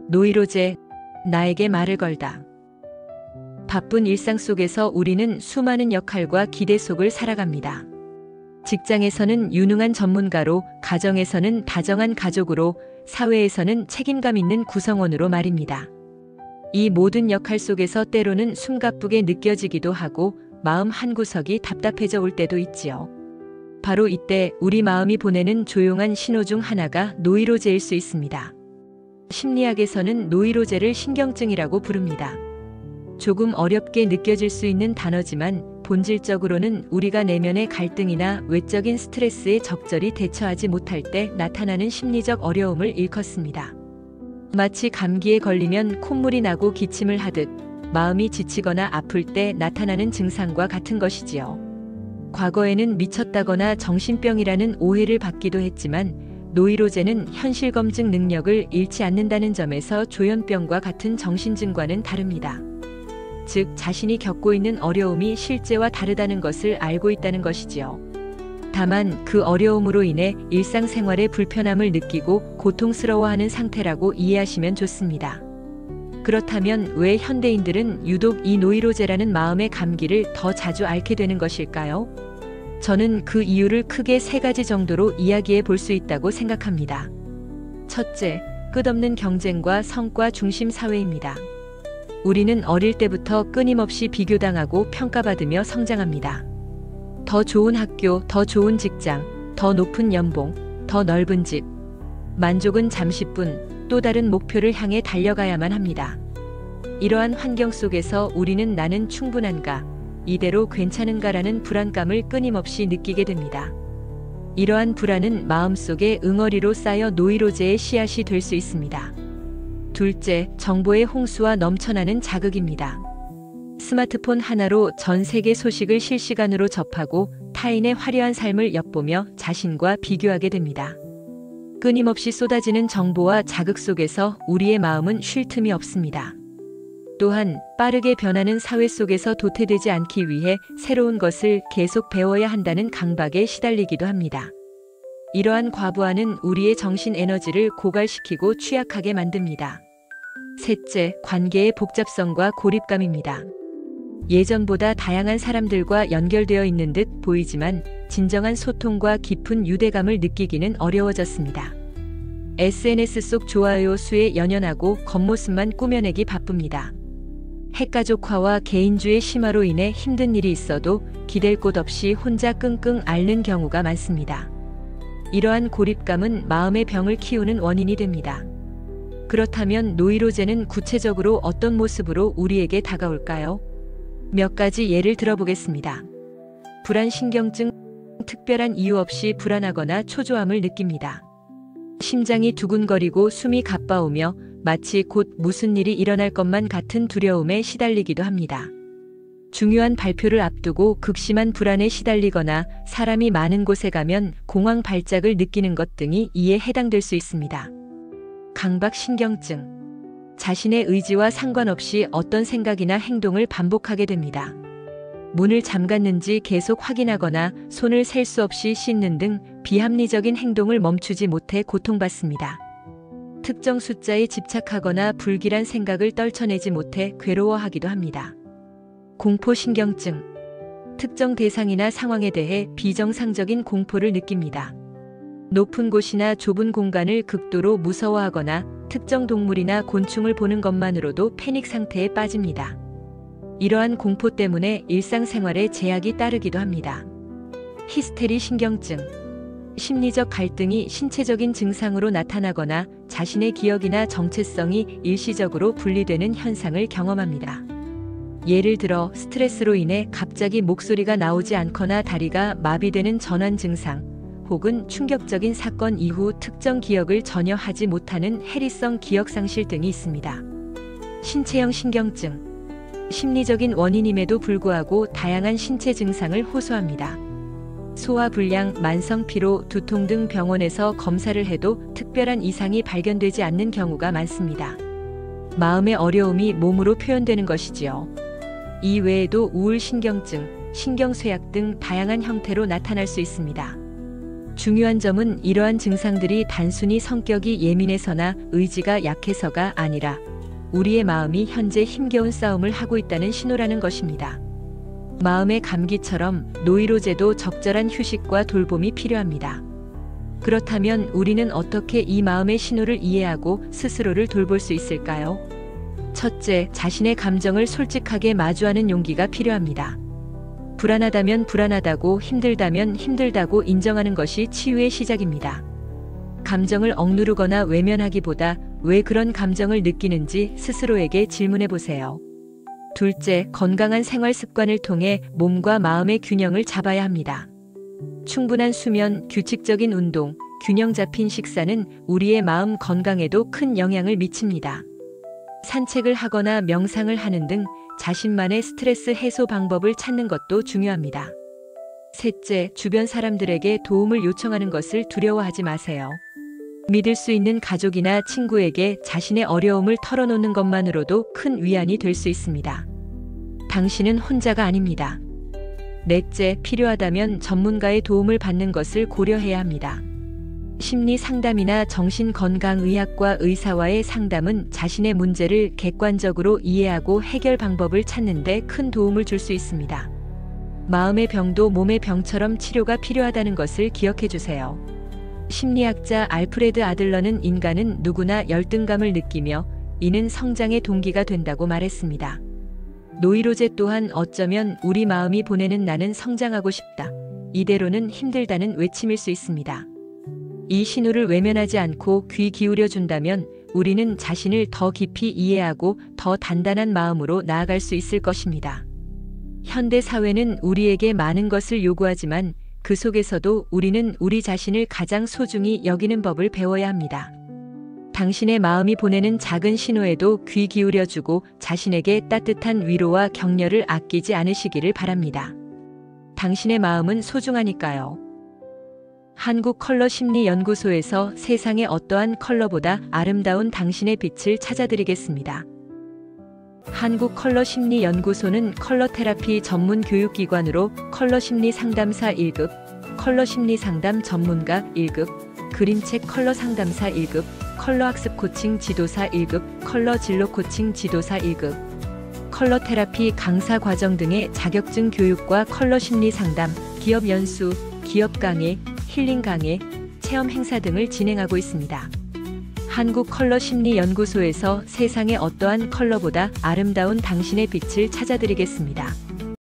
노이로제, 나에게 말을 걸다. 바쁜 일상 속에서 우리는 수많은 역할과 기대 속을 살아갑니다. 직장에서는 유능한 전문가로, 가정에서는 다정한 가족으로, 사회에서는 책임감 있는 구성원으로 말입니다. 이 모든 역할 속에서 때로는 숨가쁘게 느껴지기도 하고 마음 한구석이 답답해져 올 때도 있지요. 바로 이때 우리 마음이 보내는 조용한 신호 중 하나가 노이로제일 수 있습니다. 심리학에서는 노이로제를 신경증이라고 부릅니다. 조금 어렵게 느껴질 수 있는 단어지만 본질적으로는 우리가 내면의 갈등이나 외적인 스트레스에 적절히 대처하지 못할 때 나타나는 심리적 어려움을 일컫습니다. 마치 감기에 걸리면 콧물이 나고 기침을 하듯 마음이 지치거나 아플 때 나타나는 증상과 같은 것이지요. 과거에는 미쳤다거나 정신병이라는 오해를 받기도 했지만 노이로제는 현실 검증 능력을 잃지 않는다는 점에서 조현병과 같은 정신증과는 다릅니다. 즉, 자신이 겪고 있는 어려움이 실제와 다르다는 것을 알고 있다는 것이지요. 다만 그 어려움으로 인해 일상생활에 불편함을 느끼고 고통스러워하는 상태라고 이해하시면 좋습니다. 그렇다면 왜 현대인들은 유독 이 노이로제라는 마음의 감기를 더 자주 앓게 되는 것일까요? 저는 그 이유를 크게 3가지 정도로 이야기해 볼 수 있다고 생각합니다. 첫째, 끝없는 경쟁과 성과 중심 사회입니다. 우리는 어릴 때부터 끊임없이 비교당하고 평가받으며 성장합니다. 더 좋은 학교, 더 좋은 직장, 더 높은 연봉, 더 넓은 집. 만족은 잠시뿐 또 다른 목표를 향해 달려가야만 합니다. 이러한 환경 속에서 우리는 나는 충분한가, 이대로 괜찮은가라는 불안감을 끊임없이 느끼게 됩니다. 이러한 불안은 마음속에 응어리로 쌓여 노이로제의 씨앗이 될 수 있습니다. 둘째, 정보의 홍수와 넘쳐나는 자극입니다. 스마트폰 하나로 전 세계 소식을 실시간으로 접하고 타인의 화려한 삶을 엿보며 자신과 비교하게 됩니다. 끊임없이 쏟아지는 정보와 자극 속에서 우리의 마음은 쉴 틈이 없습니다. 또한 빠르게 변하는 사회 속에서 도태되지 않기 위해 새로운 것을 계속 배워야 한다는 강박에 시달리기도 합니다. 이러한 과부하는 우리의 정신 에너지를 고갈시키고 취약하게 만듭니다. 셋째, 관계의 복잡성과 고립감입니다. 예전보다 다양한 사람들과 연결되어 있는 듯 보이지만 진정한 소통과 깊은 유대감을 느끼기는 어려워졌습니다. SNS 속 좋아요 수에 연연하고 겉모습만 꾸며내기 바쁩니다. 핵가족화와 개인주의 심화로 인해 힘든 일이 있어도 기댈 곳 없이 혼자 끙끙 앓는 경우가 많습니다. 이러한 고립감은 마음의 병을 키우는 원인이 됩니다. 그렇다면 노이로제는 구체적으로 어떤 모습으로 우리에게 다가올까요? 몇 가지 예를 들어보겠습니다. 불안신경증, 특별한 이유 없이 불안하거나 초조함을 느낍니다. 심장이 두근거리고 숨이 가빠오며 마치 곧 무슨 일이 일어날 것만 같은 두려움에 시달리기도 합니다. 중요한 발표를 앞두고 극심한 불안에 시달리거나 사람이 많은 곳에 가면 공황 발작을 느끼는 것 등이 이에 해당될 수 있습니다. 강박신경증. 자신의 의지와 상관없이 어떤 생각이나 행동을 반복하게 됩니다. 문을 잠갔는지 계속 확인하거나 손을 셀 수 없이 씻는 등 비합리적인 행동을 멈추지 못해 고통받습니다. 특정 숫자에 집착하거나 불길한 생각을 떨쳐내지 못해 괴로워하기도 합니다. 공포신경증. 특정 대상이나 상황에 대해 비정상적인 공포를 느낍니다. 높은 곳이나 좁은 공간을 극도로 무서워하거나 특정 동물이나 곤충을 보는 것만으로도 패닉 상태에 빠집니다. 이러한 공포 때문에 일상생활에 제약이 따르기도 합니다. 히스테리 신경증. 심리적 갈등이 신체적인 증상으로 나타나거나 자신의 기억이나 정체성이 일시적으로 분리되는 현상을 경험합니다. 예를 들어 스트레스로 인해 갑자기 목소리가 나오지 않거나 다리가 마비되는 전환 증상, 혹은 충격적인 사건 이후 특정 기억을 전혀 하지 못하는 해리성 기억상실 등이 있습니다. 신체형 신경증. 심리적인 원인임에도 불구하고 다양한 신체 증상을 호소합니다. 소화불량, 만성피로, 두통 등 병원에서 검사를 해도 특별한 이상이 발견되지 않는 경우가 많습니다. 마음의 어려움이 몸으로 표현되는 것이지요. 이 외에도 우울신경증, 신경쇠약 등 다양한 형태로 나타날 수 있습니다. 중요한 점은 이러한 증상들이 단순히 성격이 예민해서나 의지가 약해서가 아니라 우리의 마음이 현재 힘겨운 싸움을 하고 있다는 신호라는 것입니다. 마음의 감기처럼 노이로제도 적절한 휴식과 돌봄이 필요합니다. 그렇다면 우리는 어떻게 이 마음의 신호를 이해하고 스스로를 돌볼 수 있을까요? 첫째, 자신의 감정을 솔직하게 마주하는 용기가 필요합니다. 불안하다면 불안하다고, 힘들다면 힘들다고 인정하는 것이 치유의 시작입니다. 감정을 억누르거나 외면하기보다 왜 그런 감정을 느끼는지 스스로에게 질문해 보세요. 둘째, 건강한 생활 습관을 통해 몸과 마음의 균형을 잡아야 합니다. 충분한 수면, 규칙적인 운동, 균형 잡힌 식사는 우리의 마음 건강에도 큰 영향을 미칩니다. 산책을 하거나 명상을 하는 등 자신만의 스트레스 해소 방법을 찾는 것도 중요합니다. 셋째, 주변 사람들에게 도움을 요청하는 것을 두려워하지 마세요. 믿을 수 있는 가족이나 친구에게 자신의 어려움을 털어놓는 것만으로도 큰 위안이 될 수 있습니다. 당신은 혼자가 아닙니다. 넷째, 필요하다면 전문가의 도움을 받는 것을 고려해야 합니다. 심리 상담이나 정신건강의학과 의사와의 상담은 자신의 문제를 객관적으로 이해하고 해결 방법을 찾는 데 큰 도움을 줄 수 있습니다. 마음의 병도 몸의 병처럼 치료가 필요하다는 것을 기억해 주세요. 심리학자 알프레드 아들러는 인간은 누구나 열등감을 느끼며 이는 성장의 동기가 된다고 말했습니다. 노이로제 또한 어쩌면 우리 마음이 보내는 나는 성장하고 싶다, 이대로는 힘들다는 외침일 수 있습니다. 이 신호를 외면하지 않고 귀 기울여 준다면 우리는 자신을 더 깊이 이해하고 더 단단한 마음으로 나아갈 수 있을 것입니다. 현대 사회는 우리에게 많은 것을 요구하지만 그 속에서도 우리는 우리 자신을 가장 소중히 여기는 법을 배워야 합니다. 당신의 마음이 보내는 작은 신호에도 귀 기울여주고 자신에게 따뜻한 위로와 격려를 아끼지 않으시기를 바랍니다. 당신의 마음은 소중하니까요. 한국컬러심리연구소에서 세상의 어떠한 컬러보다 아름다운 당신의 빛을 찾아드리겠습니다. 한국컬러심리연구소는 컬러테라피 전문 교육기관으로 컬러심리 상담사 1급, 컬러심리 상담 전문가 1급, 그림책 컬러 상담사 1급, 컬러학습 코칭 지도사 1급, 컬러 진로 코칭 지도사 1급, 컬러테라피 강사 과정 등의 자격증 교육과 컬러심리 상담, 기업 연수, 기업 강의, 힐링 강의, 체험 행사 등을 진행하고 있습니다. 한국컬러심리연구소에서 세상의 어떠한 컬러보다 아름다운 당신의 빛을 찾아드리겠습니다.